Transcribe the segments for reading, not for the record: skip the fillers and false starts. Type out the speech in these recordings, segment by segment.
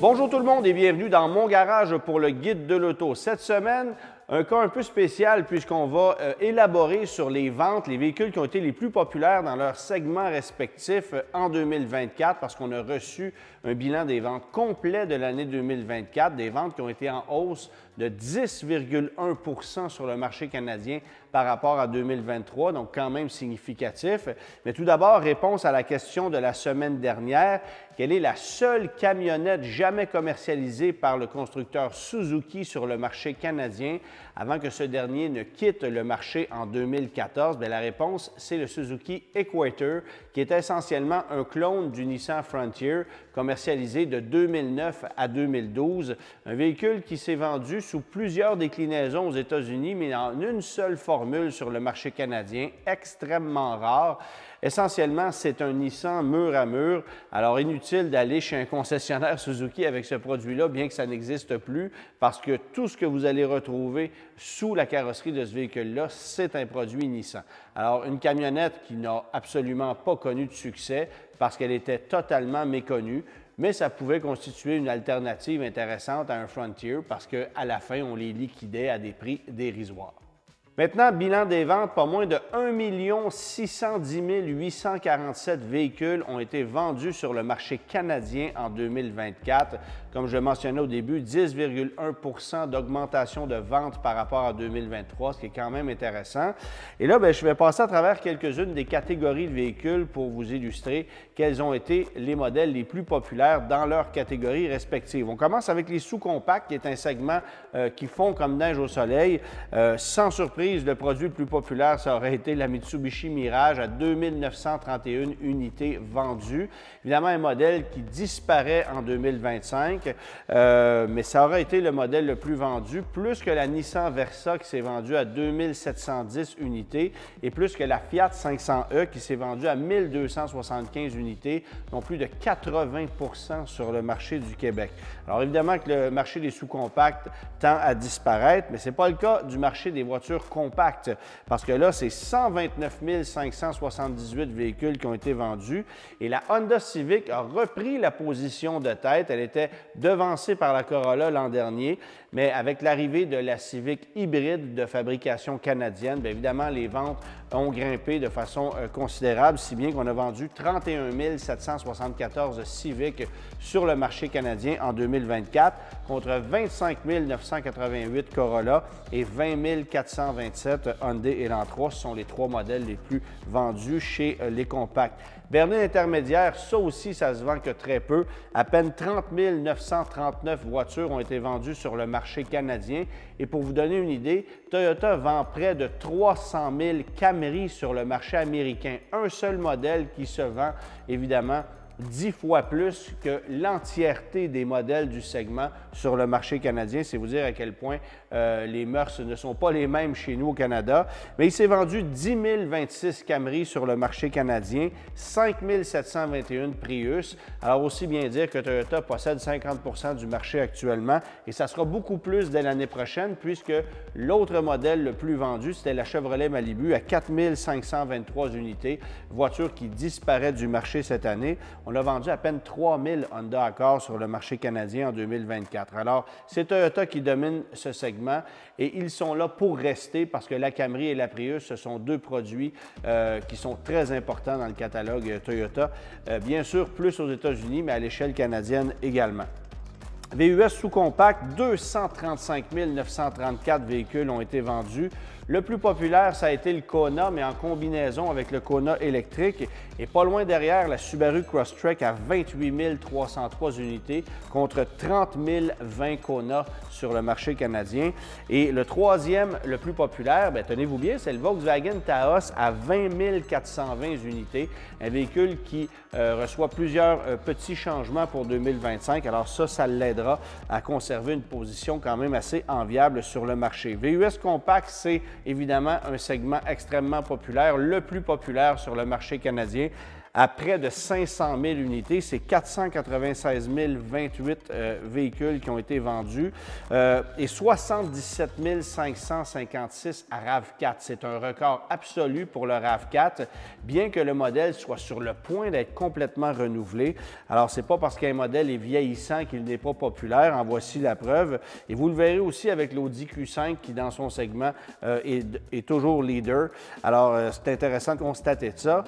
Bonjour tout le monde et bienvenue dans mon garage pour le guide de l'auto. Cette semaine, un cas un peu spécial puisqu'on va élaborer sur les ventes, les véhicules qui ont été les plus populaires dans leurs segments respectifs en 2024 parce qu'on a reçu un bilan des ventes complet de l'année 2024, des ventes qui ont été en hausse de 10,1 sur le marché canadien par rapport à 2023, donc quand même significatif. Mais tout d'abord, réponse à la question de la semaine dernière, quelle est la seule camionnette jamais commercialisée par le constructeur Suzuki sur le marché canadien avant que ce dernier ne quitte le marché en 2014? Bien, la réponse, c'est le Suzuki Equator, qui est essentiellement un clone du Nissan Frontier, commercialisé de 2009 à 2012. Un véhicule qui s'est vendu sous plusieurs déclinaisons aux États-Unis, mais en une seule formule sur le marché canadien, extrêmement rare. Essentiellement, c'est un Nissan mur à mur. Alors, inutile d'aller chez un concessionnaire Suzuki avec ce produit-là, bien que ça n'existe plus, parce que tout ce que vous allez retrouver sous la carrosserie de ce véhicule-là, c'est un produit Nissan. Alors, une camionnette qui n'a absolument pas connu de succès parce qu'elle était totalement méconnue, mais ça pouvait constituer une alternative intéressante à un Frontier parce qu'à la fin, on les liquidait à des prix dérisoires. Maintenant, bilan des ventes, pas moins de 1 610 847 véhicules ont été vendus sur le marché canadien en 2024. Comme je le mentionnais au début, 10,1 d'augmentation de ventes par rapport à 2023, ce qui est quand même intéressant. Et là, bien, je vais passer à travers quelques-unes des catégories de véhicules pour vous illustrer quels ont été les modèles les plus populaires dans leurs catégories respectives. On commence avec les sous-compacts, qui est un segment qui fond comme neige au soleil. Sans surprise, le produit le plus populaire, ça aurait été la Mitsubishi Mirage à 2931 unités vendues. Évidemment, un modèle qui disparaît en 2025, mais ça aurait été le modèle le plus vendu, plus que la Nissan Versa qui s'est vendue à 2710 unités et plus que la Fiat 500e qui s'est vendue à 1275 unités, dont plus de 80 sur le marché du Québec. Alors évidemment que le marché des sous-compacts tend à disparaître, mais ce n'est pas le cas du marché des voitures compactes, parce que là, c'est 129 578 véhicules qui ont été vendus et la Honda Civic a repris la position de tête. Elle était devancée par la Corolla l'an dernier, mais avec l'arrivée de la Civic hybride de fabrication canadienne, bien évidemment, les ventes ont grimpé de façon considérable, si bien qu'on a vendu 31 774 Civic sur le marché canadien en 2024, contre 25 988 Corolla et 20 427 Hyundai Elantra. Ce sont les trois modèles les plus vendus chez les compacts. Berline intermédiaire, ça aussi, ça se vend que très peu. À peine 30 939 voitures ont été vendues sur le marché canadien. Et pour vous donner une idée, Toyota vend près de 300 000 Camry sur le marché américain. Un seul modèle qui se vend, évidemment, 10 fois plus que l'entièreté des modèles du segment sur le marché canadien. C'est vous dire à quel point les mœurs ne sont pas les mêmes chez nous au Canada. Mais il s'est vendu 10 026 Camry sur le marché canadien, 5 721 Prius. Alors aussi bien dire que Toyota possède 50 du marché actuellement et ça sera beaucoup plus dès l'année prochaine puisque l'autre modèle le plus vendu, c'était la Chevrolet Malibu à 4 523 unités, voiture qui disparaît du marché cette année. On a vendu à peine 3 000 Honda Accord sur le marché canadien en 2024. Alors, c'est Toyota qui domine ce segment et ils sont là pour rester parce que la Camry et la Prius, ce sont deux produits qui sont très importants dans le catalogue Toyota. Bien sûr, plus aux États-Unis, mais à l'échelle canadienne également. VUS sous-compact, 235 934 véhicules ont été vendus. Le plus populaire, ça a été le Kona, mais en combinaison avec le Kona électrique. Et pas loin derrière, la Subaru Crosstrek à 28 303 unités contre 30 020 Kona sur le marché canadien. Et le troisième, le plus populaire, bien, tenez-vous bien, c'est le Volkswagen Taos à 20 420 unités. Un véhicule qui reçoit plusieurs petits changements pour 2025. Alors ça l'aidera à conserver une position quand même assez enviable sur le marché. VUS compact, c'est évidemment un segment extrêmement populaire, le plus populaire sur le marché canadien, à près de 500 000 unités. C'est 496 028 véhicules qui ont été vendus et 77 556 à RAV4. C'est un record absolu pour le RAV4, bien que le modèle soit sur le point d'être complètement renouvelé. Alors, ce n'est pas parce qu'un modèle est vieillissant qu'il n'est pas populaire. En voici la preuve. Et vous le verrez aussi avec l'Audi Q5 qui, dans son segment, est toujours leader. Alors, c'est intéressant de constater ça.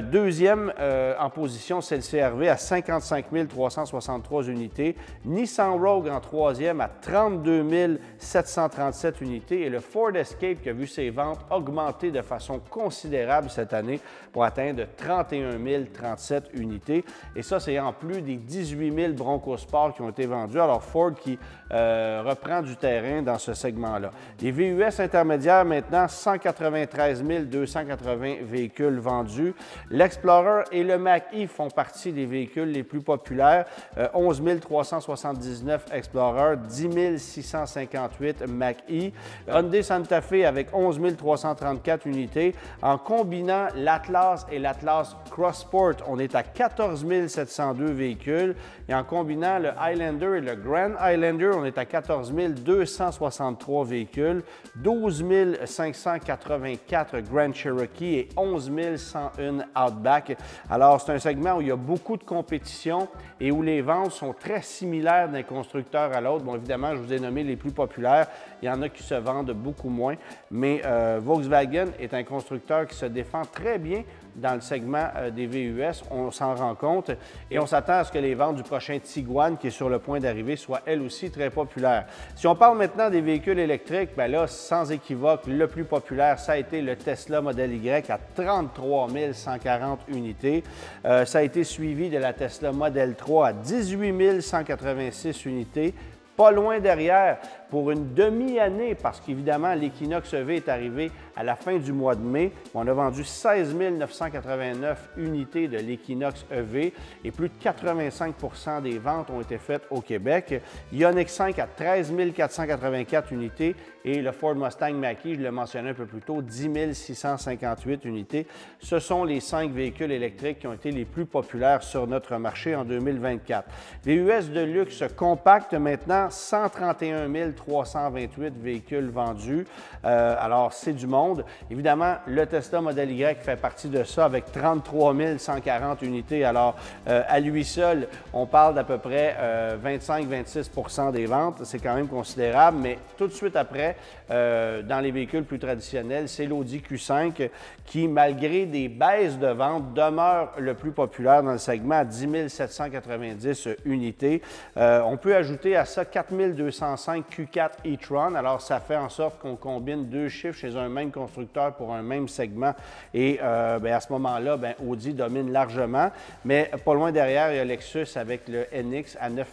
Deuxième en position, c'est le CR-V à 55 363 unités. Nissan Rogue en troisième à 32 737 unités. Et le Ford Escape qui a vu ses ventes augmenter de façon considérable cette année pour atteindre 31 037 unités. Et ça, c'est en plus des 18 000 Bronco Sport qui ont été vendus. Alors, Ford qui reprend du terrain dans ce segment-là. Les VUS intermédiaires, maintenant, 193 280 véhicules vendus. L'Explorer et le Mach-E font partie des véhicules les plus populaires. 11 379 Explorer, 10 658 Mach-E. Hyundai Santa Fe avec 11 334 unités. En combinant l'Atlas et l'Atlas Cross Sport, on est à 14 702 véhicules. Et en combinant le Highlander et le Grand Highlander, on est à 14 263 véhicules, 12 584 Grand Cherokee et 11 101 Outback. Alors, c'est un segment où il y a beaucoup de compétition et où les ventes sont très similaires d'un constructeur à l'autre. Bon, évidemment, je vous ai nommé les plus populaires. Il y en a qui se vendent beaucoup moins, mais Volkswagen est un constructeur qui se défend très bien dans le segment des VUS. On s'en rend compte et on s'attend à ce que les ventes du prochain Tiguan, qui est sur le point d'arriver, soient elles aussi très populaires. Si on parle maintenant des véhicules électriques, bien là, sans équivoque, le plus populaire, ça a été le Tesla Model Y à 33 140 unités. Ça a été suivi de la Tesla Model 3 à 18 186 unités. Pas loin derrière, pour une demi-année, parce qu'évidemment, l'Equinox EV est arrivé à la fin du mois de mai. On a vendu 16 989 unités de l'Equinox EV et plus de 85 des ventes ont été faites au Québec. Ioniq 5 à 13 484 unités et le Ford Mustang Mach-E, je le mentionnais un peu plus tôt, 10 658 unités. Ce sont les 5 véhicules électriques qui ont été les plus populaires sur notre marché en 2024. Les US de luxe compacts maintenant, 131 328 véhicules vendus. Alors, c'est du monde. Évidemment, le Tesla Model Y fait partie de ça avec 33 140 unités. Alors, à lui seul, on parle d'à peu près 25-26 des ventes. C'est quand même considérable, mais tout de suite après, dans les véhicules plus traditionnels, c'est l'Audi Q5 qui, malgré des baisses de vente, demeure le plus populaire dans le segment à 10 790 unités. On peut ajouter à ça 4 205 Q4 e-tron. Alors, ça fait en sorte qu'on combine deux chiffres chez un même constructeur pour un même segment. Et à ce moment-là, Audi domine largement. Mais pas loin derrière, il y a Lexus avec le NX à 9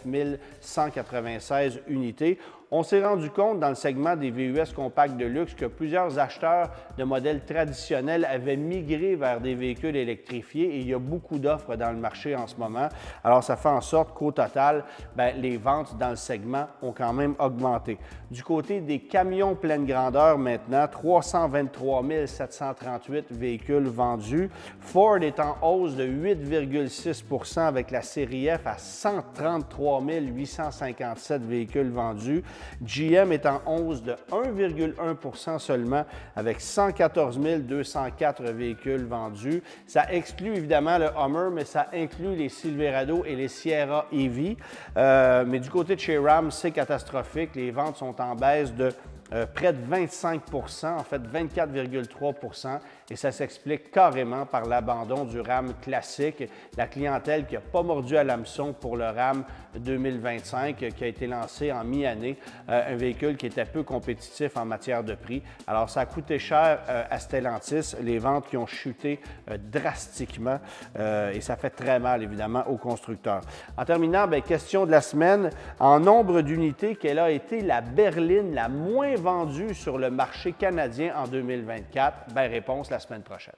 196 unités. On s'est rendu compte dans le segment des VUS compacts de luxe que plusieurs acheteurs de modèles traditionnels avaient migré vers des véhicules électrifiés et il y a beaucoup d'offres dans le marché en ce moment. Alors, ça fait en sorte qu'au total, les ventes dans le segment ont quand même augmenté. Du côté des camions pleine grandeur maintenant, 323 738 véhicules vendus. Ford est en hausse de 8,6 avec la série F à 133 857 véhicules vendus. GM est en hausse de 1,1 seulement avec 114 204 véhicules vendus. Ça exclut évidemment le Hummer, mais ça inclut les Silverado et les Sierra EV. Mais du côté de chez Ram, c'est catastrophique. Les ventes sont en baisse de près de 25 en fait 24,3 et ça s'explique carrément par l'abandon du Ram classique, la clientèle qui n'a pas mordu à l'hameçon pour le Ram 2025 qui a été lancé en mi-année, un véhicule qui était peu compétitif en matière de prix. Alors ça a coûté cher à Stellantis, les ventes qui ont chuté drastiquement et ça fait très mal évidemment aux constructeurs. En terminant, question de la semaine, en nombre d'unités, quelle a été la berline la moins vendue sur le marché canadien en 2024? Réponse la semaine prochaine.